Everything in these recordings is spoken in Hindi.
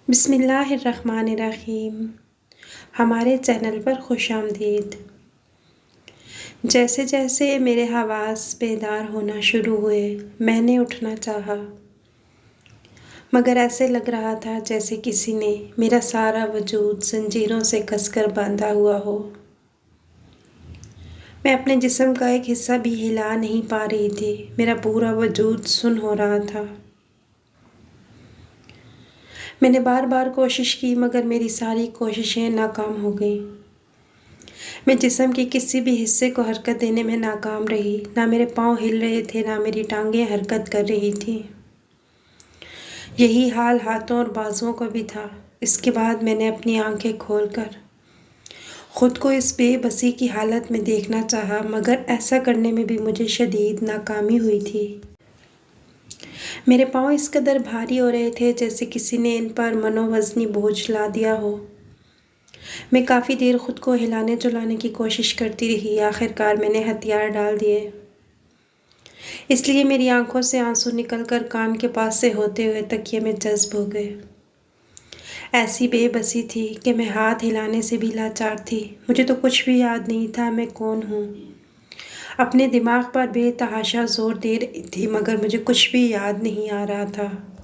बिस्मिल्लाहिर्रहमानिर्रहीम। हमारे चैनल पर खुशामदीद। जैसे जैसे मेरे हवास बेदार होना शुरू हुए, मैंने उठना चाहा, मगर ऐसे लग रहा था जैसे किसी ने मेरा सारा वजूद जंजीरों से कसकर बांधा हुआ हो। मैं अपने जिस्म का एक हिस्सा भी हिला नहीं पा रही थी। मेरा पूरा वजूद सुन्न हो रहा था। मैंने बार बार कोशिश की, मगर मेरी सारी कोशिशें नाकाम हो गईं। मैं जिस्म के किसी भी हिस्से को हरकत देने में नाकाम रही। ना मेरे पाँव हिल रहे थे, ना मेरी टांगें हरकत कर रही थीं। यही हाल हाथों और बाजुओं का भी था। इसके बाद मैंने अपनी आंखें खोलकर खुद को इस बेबसी की हालत में देखना चाहा, मगर ऐसा करने में भी मुझे शदीद नाकामी हुई थी। मेरे पाँव इस कदर भारी हो रहे थे जैसे किसी ने इन पर मनोवज़नी बोझ ला दिया हो। मैं काफ़ी देर खुद को हिलाने जुलाने की कोशिश करती रही। आखिरकार मैंने हथियार डाल दिए। इसलिए मेरी आंखों से आंसू निकलकर कान के पास से होते हुए तकिए में जज्ब हो गए। ऐसी बेबसी थी कि मैं हाथ हिलाने से भी लाचार थी। मुझे तो कुछ भी याद नहीं था मैं कौन हूँ। अपने दिमाग पर बेतहाशा जोर दे रही थी, मगर मुझे कुछ भी याद नहीं आ रहा था।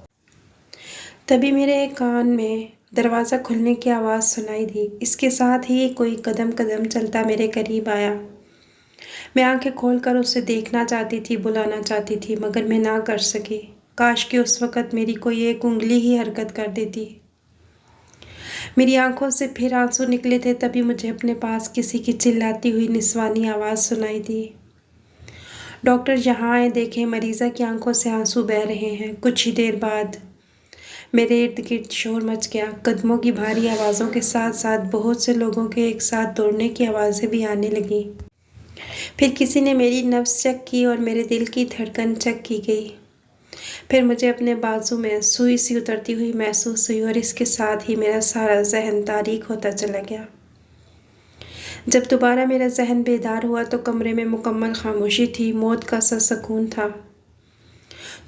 तभी मेरे कान में दरवाज़ा खुलने की आवाज़ सुनाई दी। इसके साथ ही कोई कदम कदम चलता मेरे करीब आया। मैं आंखें खोलकर उसे देखना चाहती थी, बुलाना चाहती थी, मगर मैं ना कर सकी। काश कि उस वक़्त मेरी कोई एक उंगली ही हरकत कर देती। मेरी आंखों से फिर आंसू निकले थे। तभी मुझे अपने पास किसी की चिल्लाती हुई निस्वानी आवाज़ सुनाई दी। डॉक्टर यहाँ आए, देखें, मरीज़ा की आंखों से आंसू बह रहे हैं। कुछ ही देर बाद मेरे इर्द गिर्द शोर मच गया। कदमों की भारी आवाज़ों के साथ साथ बहुत से लोगों के एक साथ दौड़ने की आवाज़ें भी आने लगीं। फिर किसी ने मेरी नब्ज़ चेक की और मेरे दिल की धड़कन चेक की गई। फिर मुझे अपने बाजू में सुई सी उतरती हुई महसूस हुई और इसके साथ ही मेरा सारा जहन तारीक होता चला गया। जब दोबारा मेरा जहन बेदार हुआ तो कमरे में मुकम्मल खामोशी थी। मौत का सा सुकून था।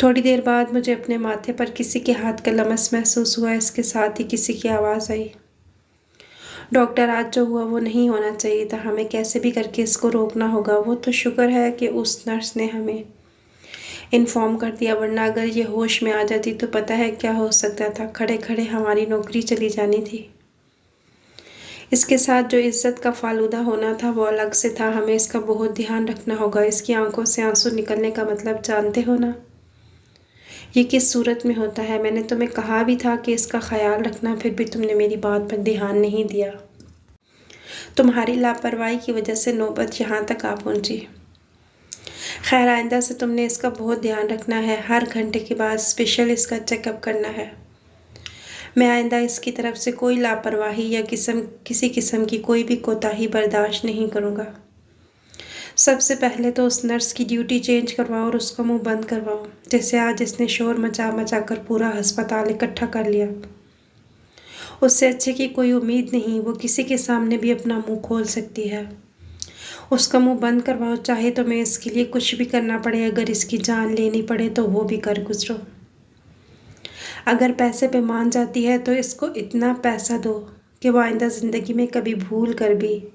थोड़ी देर बाद मुझे अपने माथे पर किसी के हाथ का लमस महसूस हुआ। इसके साथ ही किसी की आवाज़ आई, डॉक्टर, आज जो हुआ वो नहीं होना चाहिए था। हमें कैसे भी करके इसको रोकना होगा। वो तो शुक्र है कि उस नर्स ने हमें इन्फॉर्म कर दिया, वरना अगर ये होश में आ जाती तो पता है क्या हो सकता था। खड़े खड़े हमारी नौकरी चली जानी थी। इसके साथ जो इज्जत का फालूदा होना था वो अलग से था। हमें इसका बहुत ध्यान रखना होगा। इसकी आंखों से आंसू निकलने का मतलब जानते हो ना, ये किस सूरत में होता है। मैंने तुम्हें कहा भी था कि इसका ख्याल रखना, फिर भी तुमने मेरी बात पर ध्यान नहीं दिया। तुम्हारी लापरवाही की वजह से नौबत यहाँ तक आ पहुँची। खैर, आइंदा से तुमने इसका बहुत ध्यान रखना है। हर घंटे के बाद स्पेशल इसका चेकअप करना है। मैं आइंदा इसकी तरफ से कोई लापरवाही या किसी किस्म की कोई भी कोताही बर्दाश्त नहीं करूँगा। सबसे पहले तो उस नर्स की ड्यूटी चेंज करवाओ और उसका मुंह बंद करवाओ। जैसे आज इसने शोर मचा मचा कर पूरा अस्पताल इकट्ठा कर लिया। उससे अच्छे की कोई उम्मीद नहीं। वो किसी के सामने भी अपना मुंह खोल सकती है। उसका मुंह बंद करवाओ। चाहे तो मैं इसके लिए कुछ भी करना पड़े, अगर इसकी जान लेनी पड़े तो वो भी कर गुजरो। अगर पैसे पे मान जाती है तो इसको इतना पैसा दो कि वो आइंदा ज़िंदगी में कभी भूल कर भी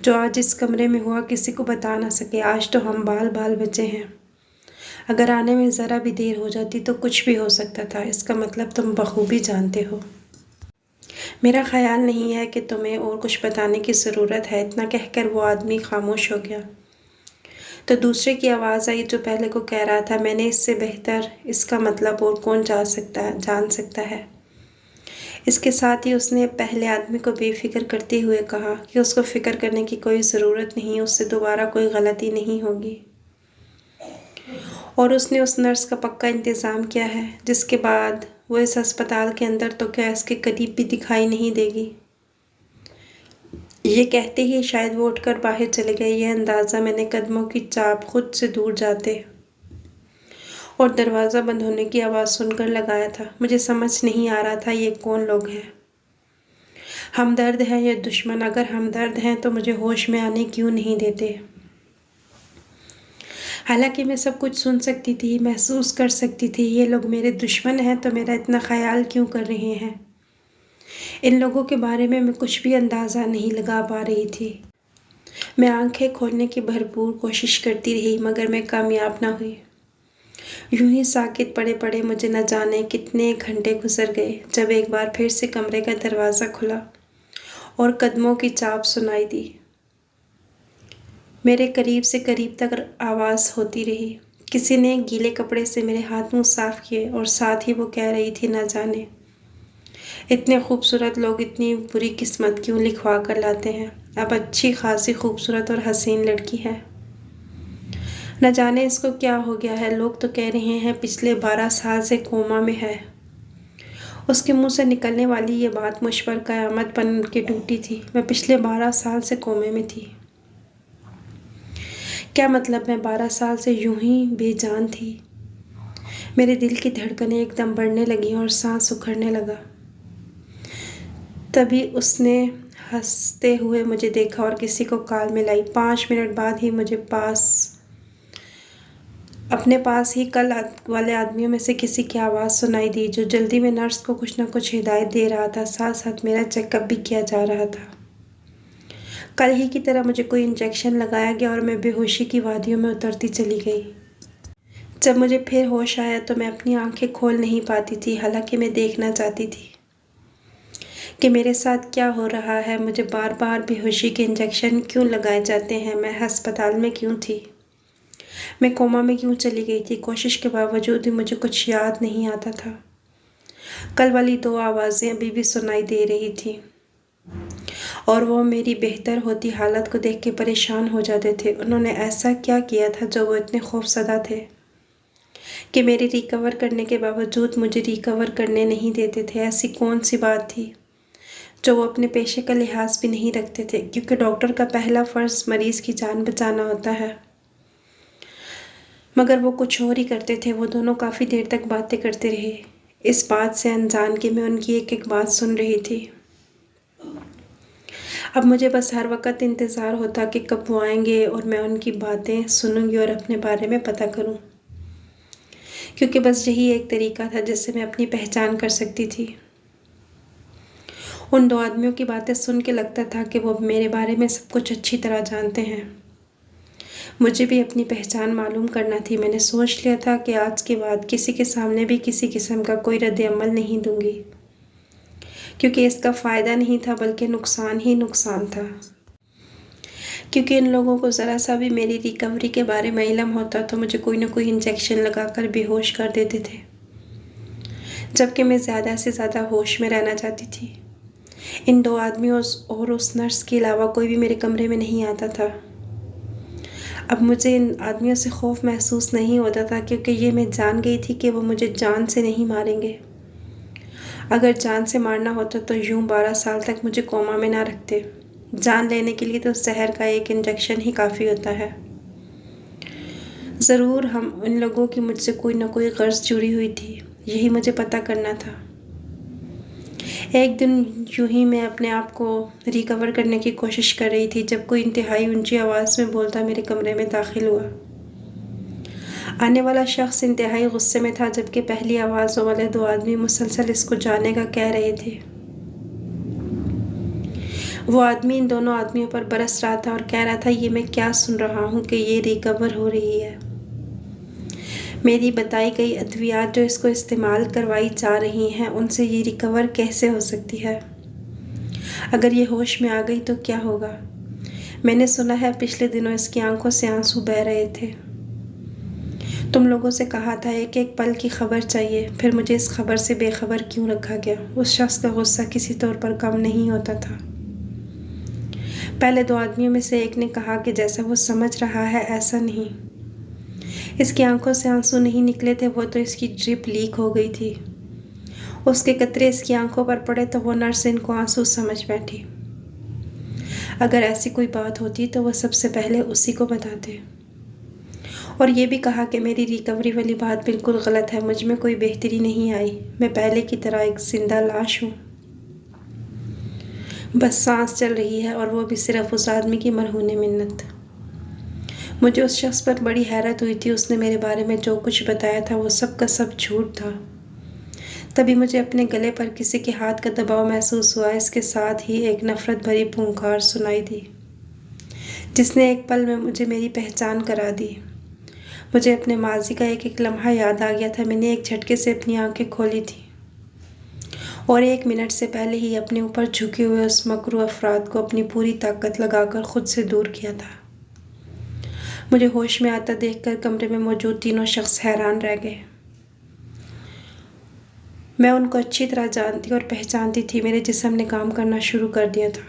जो आज इस कमरे में हुआ किसी को बता ना सके। आज तो हम बाल बाल बचे हैं। अगर आने में ज़रा भी देर हो जाती तो कुछ भी हो सकता था। इसका मतलब तुम बखूबी जानते हो। मेरा ख्याल नहीं है कि तुम्हें और कुछ बताने की ज़रूरत है। इतना कहकर वो आदमी खामोश हो गया। तो दूसरे की आवाज़ आई जो पहले को कह रहा था, मैंने इससे बेहतर इसका मतलब और कौन जान सकता है। इसके साथ ही उसने पहले आदमी को बेफिक्र करते हुए कहा कि उसको फ़िक्र करने की कोई ज़रूरत नहीं, उससे दोबारा कोई गलती नहीं होगी। और उसने उस नर्स का पक्का इंतज़ाम किया है, जिसके बाद वो इस अस्पताल के अंदर तो क्या इसके करीब भी दिखाई नहीं देगी। ये कहते ही शायद वो उठकर बाहर चले गए। यह अंदाज़ा मैंने कदमों की चाप खुद से दूर जाते और दरवाज़ा बंद होने की आवाज़ सुनकर लगाया था। मुझे समझ नहीं आ रहा था ये कौन लोग हैं। हमदर्द है या दुश्मन? अगर हमदर्द हैं तो मुझे होश में आने क्यों नहीं देते। हालांकि मैं सब कुछ सुन सकती थी, महसूस कर सकती थी। ये लोग मेरे दुश्मन हैं तो मेरा इतना ख्याल क्यों कर रहे हैं। इन लोगों के बारे में मैं कुछ भी अंदाज़ा नहीं लगा पा रही थी। मैं आंखें खोलने की भरपूर कोशिश करती रही मगर मैं कामयाब ना हुई। यूं ही साकित पड़े पड़े मुझे न जाने कितने घंटे गुजर गए जब एक बार फिर से कमरे का दरवाज़ा खुला और कदमों की चाप सुनाई दी। मेरे करीब से करीब तक आवाज़ होती रही। किसी ने गीले कपड़े से मेरे हाथ मुंह साफ किए और साथ ही वो कह रही थी, न जाने इतने खूबसूरत लोग इतनी बुरी किस्मत क्यों लिखवा कर लाते हैं। अब अच्छी खासी खूबसूरत और हसीन लड़की है, न जाने इसको क्या हो गया है। लोग तो कह रहे हैं पिछले 12 साल से कोमा में है। उसके मुंह से निकलने वाली ये बात मुझ पर क़यामत बन के टूटी थी। मैं पिछले 12 साल से कोमे में थी। क्या मतलब मैं 12 साल से यूं ही बेजान थी। मेरे दिल की धड़कनें एकदम बढ़ने लगी और सांस उखड़ने लगा। तभी उसने हंसते हुए मुझे देखा और किसी को काल में लाई। 5 मिनट बाद ही मुझे अपने पास ही कल वाले आदमियों में से किसी की आवाज़ सुनाई दी जो जल्दी में नर्स को कुछ न कुछ हिदायत दे रहा था। साथ साथ मेरा चेकअप भी किया जा रहा था। कल ही की तरह मुझे कोई इंजेक्शन लगाया गया और मैं बेहोशी की वादियों में उतरती चली गई। जब मुझे फिर होश आया तो मैं अपनी आंखें खोल नहीं पाती थी। हालांकि मैं देखना चाहती थी कि मेरे साथ क्या हो रहा है। मुझे बार बार बेहोशी के इंजेक्शन क्यों लगाए जाते हैं। मैं अस्पताल में क्यों थी। मैं कोमा में क्यों चली गई थी। कोशिश के बावजूद भी मुझे कुछ याद नहीं आता था। कल वाली 2 आवाज़ें अभी भी सुनाई दे रही थी और वो मेरी बेहतर होती हालत को देख के परेशान हो जाते थे। उन्होंने ऐसा क्या किया था जो वो इतने खौफज़दा थे कि मेरे रिकवर करने के बावजूद मुझे रिकवर करने नहीं देते थे। ऐसी कौन सी बात थी जो वो अपने पेशे का लिहाज भी नहीं रखते थे, क्योंकि डॉक्टर का पहला फ़र्ज़ मरीज़ की जान बचाना होता है। मगर वो कुछ और ही करते थे। वो दोनों काफ़ी देर तक बातें करते रहे, इस बात से अनजान कि मैं उनकी एक एक बात सुन रही थी। अब मुझे बस हर वक्त इंतज़ार होता कि कब वो आएंगे और मैं उनकी बातें सुनूंगी और अपने बारे में पता करूं, क्योंकि बस यही एक तरीका था जिससे मैं अपनी पहचान कर सकती थी। उन 2 आदमियों की बातें सुन के लगता था कि वो मेरे बारे में सब कुछ अच्छी तरह जानते हैं। मुझे भी अपनी पहचान मालूम करना थी। मैंने सोच लिया था कि आज के बाद किसी के सामने भी किसी किस्म का कोई रद्द-ए-अमल नहीं दूंगी, क्योंकि इसका फ़ायदा नहीं था बल्कि नुकसान ही नुकसान था। क्योंकि इन लोगों को ज़रा सा भी मेरी रिकवरी के बारे में इल्म होता तो मुझे कोई ना कोई इंजेक्शन लगाकर बेहोश कर देते थे, जबकि मैं ज़्यादा से ज़्यादा होश में रहना चाहती थी। इन 2 आदमियों और उस नर्स के अलावा कोई भी मेरे कमरे में नहीं आता था। अब मुझे इन आदमियों से खौफ महसूस नहीं होता था, क्योंकि ये मैं जान गई थी कि वो मुझे जान से नहीं मारेंगे। अगर जान से मारना होता तो यूं 12 साल तक मुझे कोमा में ना रखते। जान लेने के लिए तो जहर का एक इंजेक्शन ही काफ़ी होता है। ज़रूर हम इन लोगों की मुझसे कोई ना कोई गर्ज जुड़ी हुई थी, यही मुझे पता करना था। एक दिन यूं ही मैं अपने आप को रिकवर करने की कोशिश कर रही थी जब कोई इंतहाई ऊंची आवाज़ में बोलता मेरे कमरे में दाखिल हुआ। आने वाला शख्स इंतहाई गुस्से में था, जबकि पहली आवाज़ों वाले 2 आदमी मुसलसल इसको जाने का कह रहे थे। वो आदमी इन दोनों आदमियों पर बरस रहा था और कह रहा था, ये मैं क्या सुन रहा हूँ कि ये रिकवर हो रही है। मेरी बताई गई अद्वियात जो इसको इस्तेमाल करवाई जा रही हैं, उनसे ये रिकवर कैसे हो सकती है। अगर ये होश में आ गई तो क्या होगा। मैंने सुना है पिछले दिनों इसकी आंखों से आंसू बह रहे थे। तुम लोगों से कहा था एक एक पल की खबर चाहिए, फिर मुझे इस खबर से बेखबर क्यों रखा गया। उस शख्स का गुस्सा किसी तौर पर कम नहीं होता था। पहले 2 आदमियों में से एक ने कहा कि जैसा वो समझ रहा है ऐसा नहीं। इसकी आंखों से आंसू नहीं निकले थे, वो तो इसकी ड्रिप लीक हो गई थी। उसके कतरे इसकी आंखों पर पड़े तो वो नर्स इनको आंसू समझ बैठी। अगर ऐसी कोई बात होती तो वो सबसे पहले उसी को बताते। और ये भी कहा कि मेरी रिकवरी वाली बात बिल्कुल गलत है, मुझ में कोई बेहतरी नहीं आई। मैं पहले की तरह एक जिंदा लाश हूँ, बस सांस चल रही है और वो भी सिर्फ उस आदमी की मरहूने मिन्नत। मुझे उस शख्स पर बड़ी हैरत हुई थी। उसने मेरे बारे में जो कुछ बताया था वो सब का सब झूठ था। तभी मुझे अपने गले पर किसी के हाथ का दबाव महसूस हुआ। इसके साथ ही एक नफ़रत भरी पुकार सुनाई दी, जिसने एक पल में मुझे मेरी पहचान करा दी। मुझे अपने माजी का एक एक लम्हा याद आ गया था। मैंने एक झटके से अपनी आंखें खोली थी और 1 मिनट से पहले ही अपने ऊपर झुके हुए उस मकरू अफराद को अपनी पूरी ताकत लगाकर खुद से दूर किया था। मुझे होश में आता देखकर कमरे में मौजूद तीनों शख्स हैरान रह गए। मैं उनको अच्छी तरह जानती और पहचानती थी। मेरे जिस्म ने काम करना शुरू कर दिया था।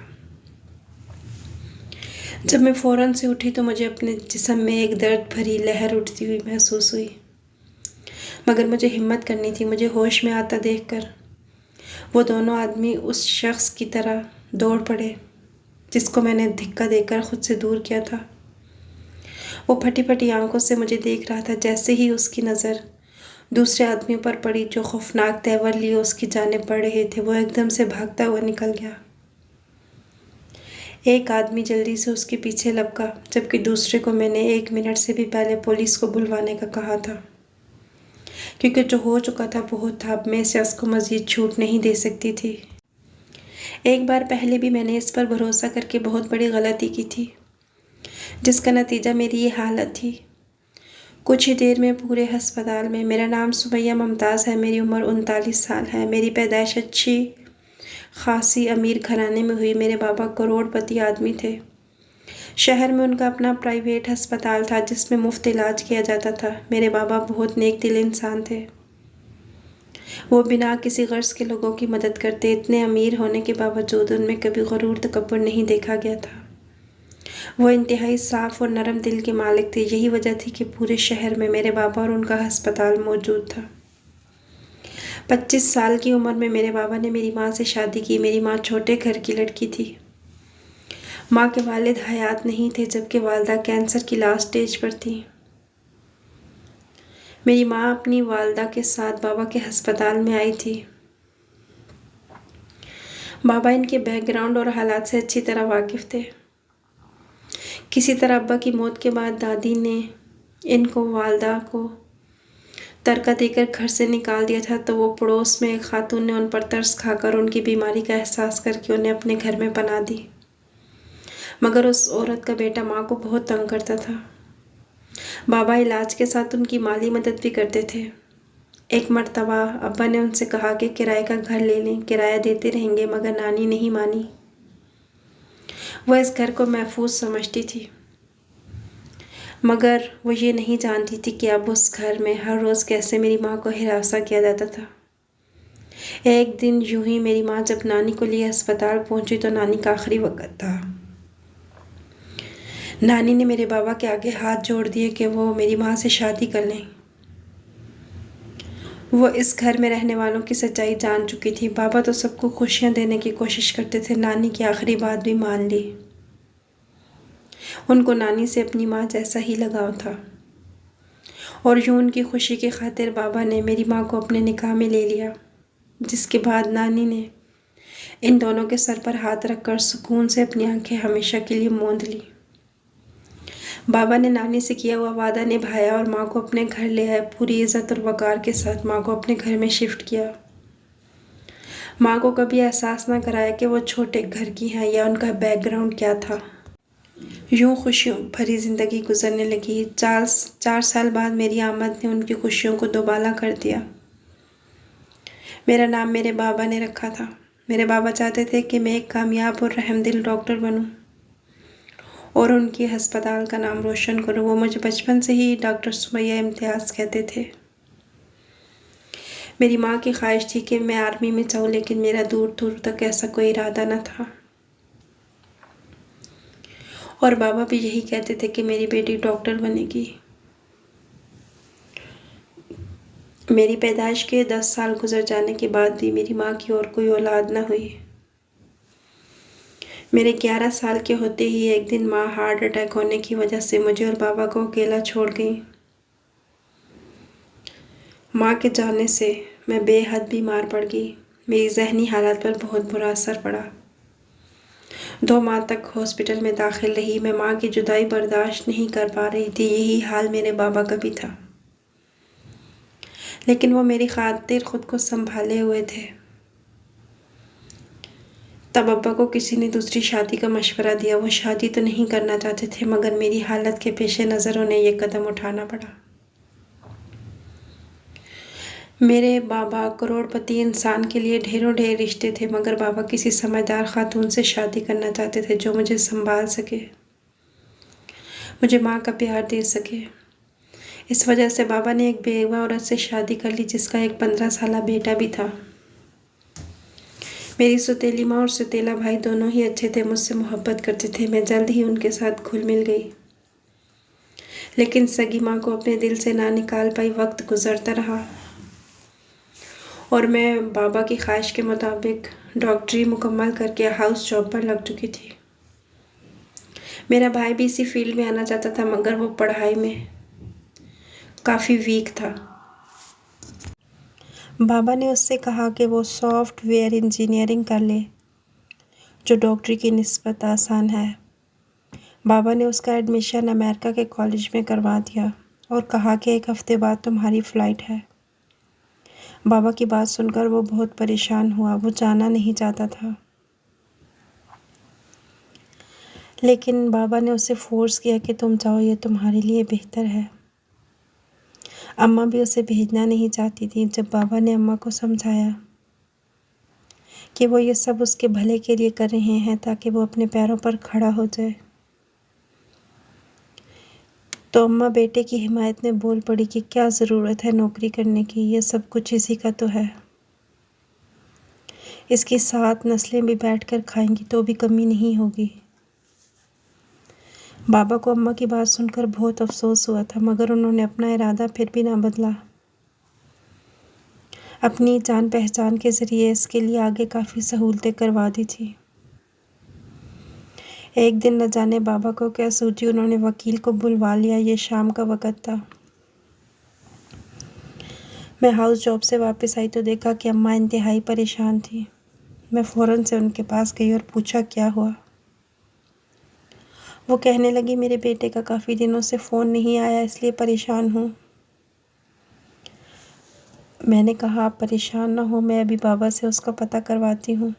जब मैं फ़ौरन से उठी तो मुझे अपने जिस्म में एक दर्द भरी लहर उठती हुई महसूस हुई, मगर मुझे हिम्मत करनी थी। मुझे होश में आता देखकर वो दोनों आदमी उस शख्स की तरह दौड़ पड़े जिसको मैंने धिक्का देकर खुद से दूर किया था। वो फटी फटी आंखों से मुझे देख रहा था। जैसे ही उसकी नज़र दूसरे आदमियों पर पड़ी जो खौफनाक तेवर लिए उसकी जानिब बढ़ रहे थे, वो एकदम से भागता हुआ निकल गया। एक आदमी जल्दी से उसके पीछे लपका, जबकि दूसरे को मैंने 1 मिनट से भी पहले पुलिस को बुलवाने का कहा था, क्योंकि जो हो चुका था बहुत था। अब मैं इस शख्स को मज़ीद छूट नहीं दे सकती थी। एक बार पहले भी मैंने इस पर भरोसा करके बहुत बड़ी गलती की थी, जिसका नतीजा मेरी ये हालत थी। कुछ ही देर में पूरे अस्पताल में। मेरा नाम सुमैया मुमताज़ है। मेरी उम्र 39 साल है। मेरी पैदाइश अच्छी खासी अमीर घराने में हुई। मेरे बाबा करोड़पति आदमी थे। शहर में उनका अपना प्राइवेट अस्पताल था जिसमें मुफ्त इलाज किया जाता था। मेरे बाबा बहुत नेक दिल इंसान थे। वो बिना किसी गर्ज के लोगों की मदद करते। इतने अमीर होने के बावजूद उनमें कभी गरूर तकब्बुर नहीं देखा गया था। वो इंतहाई साफ़ और नरम दिल के मालिक थे। यही वजह थी कि पूरे शहर में मेरे बाबा और उनका अस्पताल मौजूद था। 25 साल की उम्र में मेरे बाबा ने मेरी माँ से शादी की। मेरी माँ छोटे घर की लड़की थी। माँ के वालिद हयात नहीं थे, जबकि वालदा कैंसर की लास्ट स्टेज पर थी। मेरी माँ अपनी वालदा के साथ बाबा के अस्पताल में आई थी। बाबा इनके बैकग्राउंड और हालात से अच्छी तरह वाकिफ़ थे। किसी तरह अब्बा की मौत के बाद दादी ने इनको वालदा को तरका देकर घर से निकाल दिया था, तो वो पड़ोस में एक खातून ने उन पर तरस खाकर उनकी बीमारी का एहसास करके उन्हें अपने घर में पनाह दी। मगर उस औरत का बेटा माँ को बहुत तंग करता था। बाबा इलाज के साथ उनकी माली मदद भी करते थे। एक मर्तबा अब्बा ने उनसे कहा कि किराए का घर ले लें, किराया देते रहेंगे, मगर नानी नहीं मानी। वह इस घर को महफूज समझती थी, मगर वो ये नहीं जानती थी कि अब उस घर में हर रोज़ कैसे मेरी माँ को हिरासा किया जाता था। एक दिन यूं ही मेरी माँ जब नानी को लिए अस्पताल पहुंची तो नानी का आखिरी वक्त था। नानी ने मेरे बाबा के आगे हाथ जोड़ दिए कि वो मेरी माँ से शादी कर लें। वो इस घर में रहने वालों की सच्चाई जान चुकी थी। बाबा तो सबको खुशियाँ देने की कोशिश करते थे। नानी की आखिरी बात भी मान ली। उनको नानी से अपनी माँ जैसा ही लगाव था और यूं उनकी खुशी की खातिर बाबा ने मेरी माँ को अपने निकाह में ले लिया, जिसके बाद नानी ने इन दोनों के सर पर हाथ रखकर सुकून से अपनी आंखें हमेशा के लिए मूंद ली। बाबा ने नानी से किया हुआ वादा निभाया और माँ को अपने घर ले आए। पूरी इज़्ज़त और वक़ार के साथ माँ को अपने घर में शिफ्ट किया। माँ को कभी एहसास ना कराया कि वो छोटे घर की हैं या उनका बैकग्राउंड क्या था। यूं खुशियों भरी ज़िंदगी गुजरने लगी। 4 साल बाद मेरी आमद ने उनकी खुशियों को दोबाला कर दिया। मेरा नाम मेरे बाबा ने रखा था। मेरे बाबा चाहते थे कि मैं एक कामयाब और रहमदिल डॉक्टर बनूं और उनकी अस्पताल का नाम रोशन करूं। वो मुझे बचपन से ही डॉक्टर सुमैया इम्तियाज़ कहते थे। मेरी माँ की ख्वाहिश थी कि मैं आर्मी में जाऊं, लेकिन मेरा दूर दूर तक ऐसा कोई इरादा न था और बाबा भी यही कहते थे कि मेरी बेटी डॉक्टर बनेगी। मेरी पैदाइश के 10 साल गुजर जाने के बाद भी मेरी माँ की और कोई औलाद न हुई। मेरे 11 साल के होते ही एक दिन माँ हार्ट अटैक होने की वजह से मुझे और बाबा को अकेला छोड़ गई। माँ के जाने से मैं बेहद बीमार पड़ गई। मेरी जहनी हालत पर बहुत बुरा असर पड़ा। 2 माह तक हॉस्पिटल में दाखिल रही। मैं माँ की जुदाई बर्दाश्त नहीं कर पा रही थी। यही हाल मेरे बाबा का भी था। लेकिन वो मेरी खातिर खुद को संभाले हुए थे। तब अब्बा को किसी ने दूसरी शादी का मशवरा दिया। वो शादी तो नहीं करना चाहते थे, मगर मेरी हालत के पेश नज़र उन्हें ये कदम उठाना पड़ा। मेरे बाबा करोड़पति इंसान के लिए ढेरों ढेर रिश्ते थे, मगर बाबा किसी समझदार खातून से शादी करना चाहते थे जो मुझे संभाल सके, मुझे माँ का प्यार दे सके। इस वजह से बाबा ने एक बेवा औरत से शादी कर ली, जिसका एक 15 साला बेटा भी था। मेरी सौतेली माँ और सौतेला भाई दोनों ही अच्छे थे, मुझसे मोहब्बत करते थे। मैं जल्द ही उनके साथ घुल मिल गई, लेकिन सगी माँ को अपने दिल से ना निकाल पाई। वक्त गुजरता रहा और मैं बाबा की ख्वाहिश के मुताबिक डॉक्टरी मुकम्मल करके हाउस जॉब पर लग चुकी थी। मेरा भाई भी इसी फील्ड में आना चाहता था, मगर वो पढ़ाई में काफ़ी वीक था। बाबा ने उससे कहा कि वो सॉफ्टवेयर इंजीनियरिंग कर ले, जो डॉक्टरी की निस्बत आसान है। बाबा ने उसका एडमिशन अमेरिका के कॉलेज में करवा दिया और कहा कि 1 हफ्ते बाद तुम्हारी फ़्लाइट है। बाबा की बात सुनकर वो बहुत परेशान हुआ। वो जाना नहीं चाहता था, लेकिन बाबा ने उसे फोर्स किया कि तुम जाओ, ये तुम्हारे लिए बेहतर है। अम्मा भी उसे भेजना नहीं चाहती थी। जब बाबा ने अम्मा को समझाया कि वो ये सब उसके भले के लिए कर रहे हैं ताकि वो अपने पैरों पर खड़ा हो जाए, तो अम्मा बेटे की हिमायत में बोल पड़ी कि क्या ज़रूरत है नौकरी करने की, ये सब कुछ इसी का तो है। इसकी 7 नस्लें भी बैठकर खाएंगी तो भी कमी नहीं होगी। बाबा को अम्मा की बात सुनकर बहुत अफसोस हुआ था, मगर उन्होंने अपना इरादा फिर भी ना बदला। अपनी जान पहचान के ज़रिए इसके लिए आगे काफ़ी सहूलतें करवा दी थी। एक दिन न जाने बाबा को क्या सूझी, उन्होंने वकील को बुलवा लिया। ये शाम का वक़्त था। मैं हाउस जॉब से वापस आई तो देखा कि अम्मा इंतहाई परेशान थी। मैं फ़ौरन से उनके पास गई और पूछा क्या हुआ। वो कहने लगी, मेरे बेटे का काफ़ी दिनों से फ़ोन नहीं आया, इसलिए परेशान हूँ। मैंने कहा, आप परेशान ना हो, मैं अभी बाबा से उसका पता करवाती हूँ।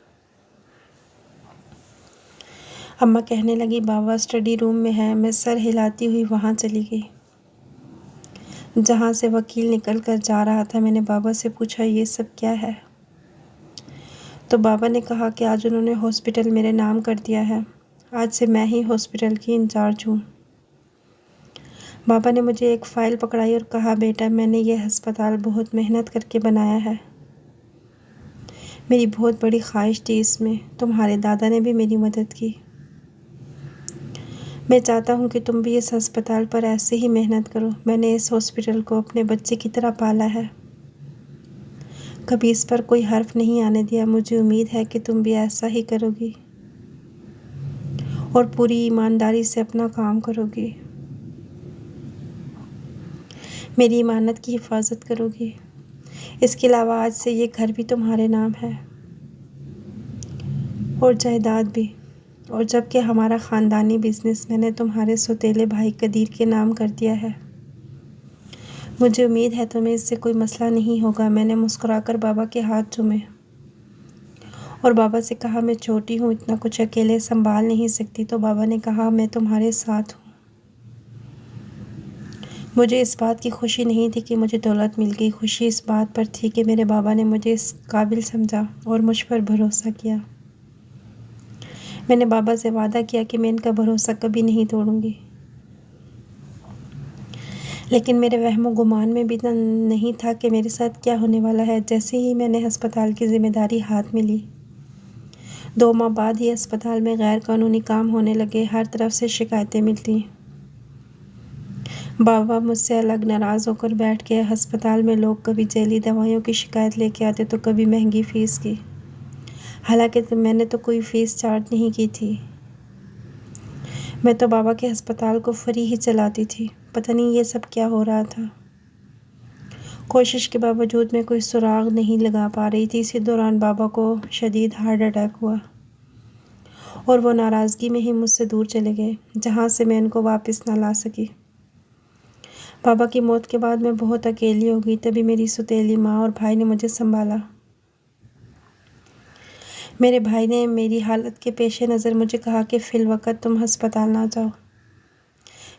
अम्मा कहने लगी, बाबा स्टडी रूम में है। मैं सर हिलाती हुई वहाँ चली गई जहाँ से वकील निकल कर जा रहा था। मैंने बाबा से पूछा, ये सब क्या है? तो बाबा ने कहा कि आज उन्होंने हॉस्पिटल मेरे नाम कर दिया है। आज से मैं ही हॉस्पिटल की इंचार्ज हूँ। बाबा ने मुझे एक फ़ाइल पकड़ाई और कहा, बेटा, मैंने ये अस्पताल बहुत मेहनत करके बनाया है। मेरी बहुत बड़ी ख्वाहिश थी इसमें। तुम्हारे दादा ने भी मेरी मदद की। मैं चाहता हूँ कि तुम भी इस अस्पताल पर ऐसे ही मेहनत करो। मैंने इस हॉस्पिटल को अपने बच्चे की तरह पाला है, कभी इस पर कोई हर्फ नहीं आने दिया। मुझे उम्मीद है कि तुम भी ऐसा ही करोगी और पूरी ईमानदारी से अपना काम करोगी। मेरी इमानत की हिफाजत करोगी। इसके अलावा आज से ये घर भी तुम्हारे नाम है और जायदाद भी। और जबकि हमारा ख़ानदानी बिजनेस मैंने तुम्हारे सौतेले भाई कदीर के नाम कर दिया है। मुझे उम्मीद है तुम्हें इससे कोई मसला नहीं होगा। मैंने मुस्कुराकर बाबा के हाथ चूमे और बाबा से कहा, मैं छोटी हूँ, इतना कुछ अकेले संभाल नहीं सकती। तो बाबा ने कहा, मैं तुम्हारे साथ हूँ। मुझे इस बात की खुशी नहीं थी कि मुझे दौलत मिल गई। खुशी इस बात पर थी कि मेरे बाबा ने मुझे इस काबिल समझा और मुझ पर भरोसा किया। मैंने बाबा से वादा किया कि मैं इनका भरोसा कभी नहीं तोड़ूंगी। लेकिन मेरे वहमो गुमान में भी इतना नहीं था कि मेरे साथ क्या होने वाला है। जैसे ही मैंने अस्पताल की जिम्मेदारी हाथ में ली, 2 माह बाद ही अस्पताल में गैर कानूनी काम होने लगे। हर तरफ से शिकायतें मिलती। बाबा मुझसे अलग नाराज़ होकर बैठ गए। अस्पताल में लोग कभी जैली दवाइयों की शिकायत लेके आते तो कभी महंगी फ़ीस की। हालांकि मैंने तो कोई फ़ीस चार्ज नहीं की थी। मैं तो बाबा के अस्पताल को फ्री ही चलाती थी। पता नहीं ये सब क्या हो रहा था। कोशिश के बावजूद मैं कोई सुराग नहीं लगा पा रही थी। इसी दौरान बाबा को शदीद हार्ट अटैक हुआ और वो नाराज़गी में ही मुझसे दूर चले गए, जहाँ से मैं इनको वापस ना ला सकी। पापा की मौत के बाद मैं बहुत अकेली हो गई। तभी मेरी सौतेली माँ और भाई ने मुझे संभाला। मेरे भाई ने मेरी हालत के पेश नज़र मुझे कहा कि फ़िलवक़्त तुम अस्पताल ना जाओ,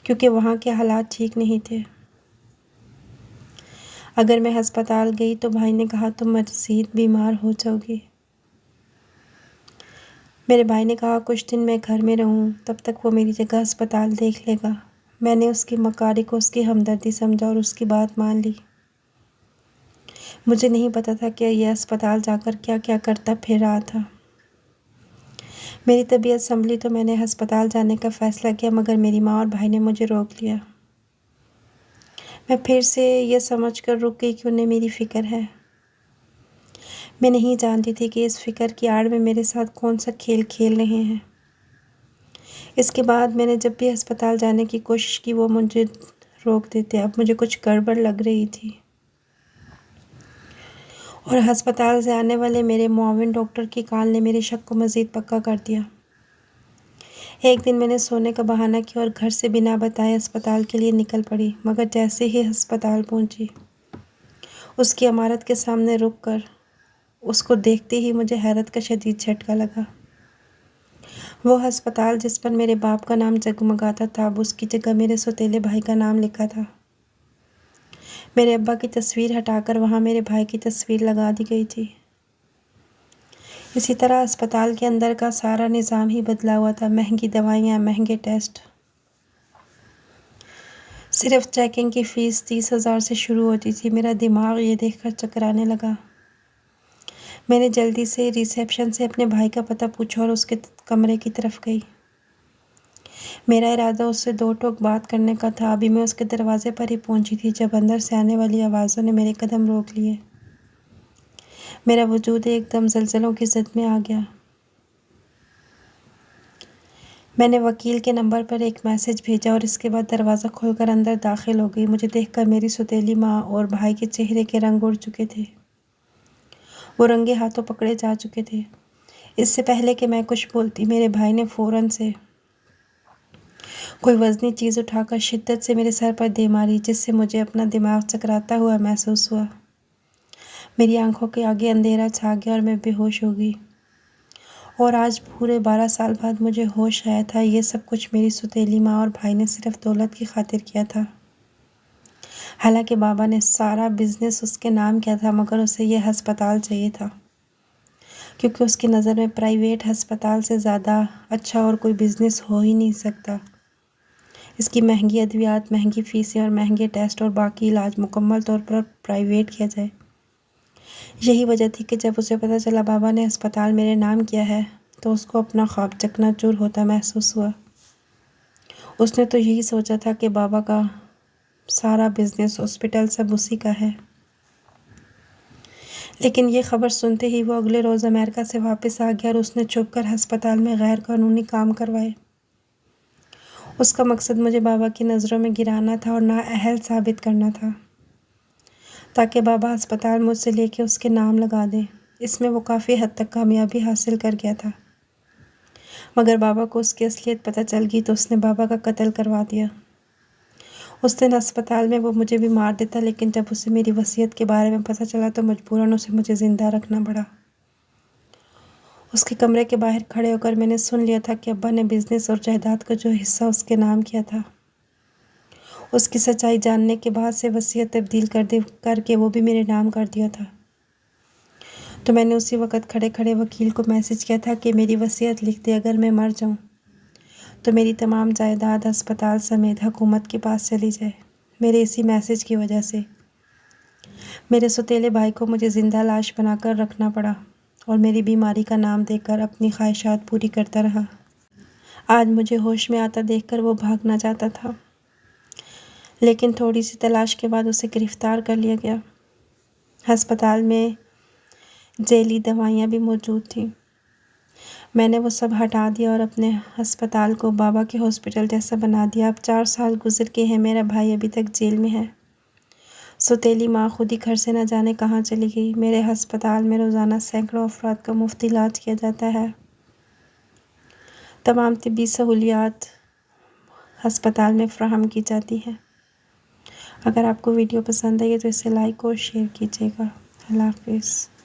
क्योंकि वहाँ के हालात ठीक नहीं थे। अगर मैं अस्पताल गई तो भाई ने कहा तुम मज़ीद बीमार हो जाओगी। मेरे भाई ने कहा कुछ दिन मैं घर में रहूँ, तब तक वो मेरी जगह अस्पताल देख लेगा। मैंने उसकी मकारी को उसकी हमदर्दी समझा और उसकी बात मान ली। मुझे नहीं पता था कि यह अस्पताल जाकर क्या क्या करता फिर रहा था। मेरी तबीयत संभली तो मैंने अस्पताल जाने का फ़ैसला किया, मगर मेरी माँ और भाई ने मुझे रोक लिया। मैं फिर से यह समझकर रुक गई कि उन्हें मेरी फ़िक्र है। मैं नहीं जानती थी कि इस फ़िक्र की आड़ में मेरे साथ कौन सा खेल खेल रहे हैं। इसके बाद मैंने जब भी अस्पताल जाने की कोशिश की वो मुझे रोक देते। अब मुझे कुछ गड़बड़ लग रही थी और अस्पताल से आने वाले मेरे मुआविन डॉक्टर की कॉल ने मेरे शक को मज़ीद पक्का कर दिया। एक दिन मैंने सोने का बहाना किया और घर से बिना बताए अस्पताल के लिए निकल पड़ी, मगर जैसे ही अस्पताल पहुंची, उसकी इमारत के सामने रुककर उसको देखते ही मुझे हैरत का शदीद झटका लगा। वो अस्पताल जिस पर मेरे बाप का नाम जगमगाता था, अब उसकी जगह मेरे सौतेले भाई का नाम लिखा था। मेरे अब्बा की तस्वीर हटाकर वहाँ मेरे भाई की तस्वीर लगा दी गई थी। इसी तरह अस्पताल के अंदर का सारा निज़ाम ही बदला हुआ था। महंगी दवाइयाँ, महंगे टेस्ट। सिर्फ चेकिंग की फ़ीस 30,000 से शुरू होती थी। मेरा दिमाग ये देखकर चकराने लगा। मैंने जल्दी से रिसेप्शन से अपने भाई का पता पूछा और उसके कमरे की तरफ गई। मेरा इरादा उससे दो टोक बात करने का था। अभी मैं उसके दरवाजे पर ही पहुंची थी जब अंदर से आने वाली आवाज़ों ने मेरे कदम रोक लिए। मेरा वजूद एकदम ज़लज़लों की ज़द में आ गया। मैंने वकील के नंबर पर एक मैसेज भेजा और इसके बाद दरवाज़ा खोलकर अंदर दाखिल हो गई। मुझे देखकर मेरी सौतेली माँ और भाई के चेहरे के रंग उड़ चुके थे। वो रंगे हाथों पकड़े जा चुके थे। इससे पहले कि मैं कुछ बोलती, मेरे भाई ने फ़ौरन से कोई वज़नी चीज़ उठाकर शिद्दत से मेरे सर पर दे मारी, जिससे मुझे अपना दिमाग चकराता हुआ महसूस हुआ। मेरी आंखों के आगे अंधेरा छा गया और मैं बेहोश हो गई। और आज पूरे 12 साल बाद मुझे होश आया था। ये सब कुछ मेरी सौतेली माँ और भाई ने सिर्फ दौलत की खातिर किया था। हालांकि बाबा ने सारा बिज़नेस उसके नाम किया था, मगर उसे यह अस्पताल चाहिए था, क्योंकि उसकी नज़र में प्राइवेट अस्पताल से ज़्यादा अच्छा और कोई बिज़नेस हो ही नहीं सकता। इसकी महंगी अद्वियात, महंगी फ़ीसें और महंगे टेस्ट और बाकी इलाज मुकम्मल तौर पर प्राइवेट किया जाए। यही वजह थी कि जब उसे पता चला बाबा ने अस्पताल मेरे नाम किया है, तो उसको अपना ख्वाब चकनाचूर होता महसूस हुआ। उसने तो यही सोचा था कि बाबा का सारा बिज़नेस, हॉस्पिटल सब उसी का है। लेकिन ये ख़बर सुनते ही वो अगले रोज़ अमेरिका से वापस आ गया और उसने छुपकर अस्पताल में गैर कानूनी काम करवाए। उसका मकसद मुझे बाबा की नज़रों में गिराना था और नाअहल साबित करना था, ताकि बाबा अस्पताल मुझसे लेके उसके नाम लगा दें। इसमें वो काफ़ी हद तक कामयाबी हासिल कर गया था, मगर बाबा को उसकी असलियत पता चल गई तो उसने बाबा का कत्ल करवा दिया। उस दिन अस्पताल में वो मुझे भी मार देता, लेकिन जब उसे मेरी वसीयत के बारे में पता चला तो मजबूरन उसे मुझे ज़िंदा रखना पड़ा। उसके कमरे के बाहर खड़े होकर मैंने सुन लिया था कि अब्बा ने बिज़नेस और जायदाद का जो हिस्सा उसके नाम किया था, उसकी सच्चाई जानने के बाद से वसीयत तब्दील करके वो भी मेरे नाम कर दिया था। तो मैंने उसी वक़्त खड़े खड़े वकील को मैसेज किया था कि मेरी वसीयत लिख दे, अगर मैं मर जाऊँ तो मेरी तमाम जायदाद अस्पताल समेत हुकूमत के पास चली जाए। मेरे इसी मैसेज की वजह से मेरे सौतेले भाई को मुझे ज़िंदा लाश बनाकर रखना पड़ा और मेरी बीमारी का नाम देकर अपनी ख्वाहिशात पूरी करता रहा। आज मुझे होश में आता देखकर वो भागना चाहता था, लेकिन थोड़ी सी तलाश के बाद उसे गिरफ़्तार कर लिया गया। अस्पताल में जैली दवाइयाँ भी मौजूद थीं। मैंने वो सब हटा दिया और अपने अस्पताल को बाबा के हॉस्पिटल जैसा बना दिया। अब 4 साल गुजर के हैं, मेरा भाई अभी तक जेल में है। सौतेली माँ खुद ही घर से न जाने कहाँ चली गई। मेरे अस्पताल में रोज़ाना सैकड़ों अफराद का मुफ्त इलाज किया जाता है। तमाम तिब्बी सहूलियात अस्पताल में फ़राहम की जाती हैं। अगर आपको वीडियो पसंद आई है तो इसे लाइक और शेयर कीजिएगा। अल्लाह हाफिज़।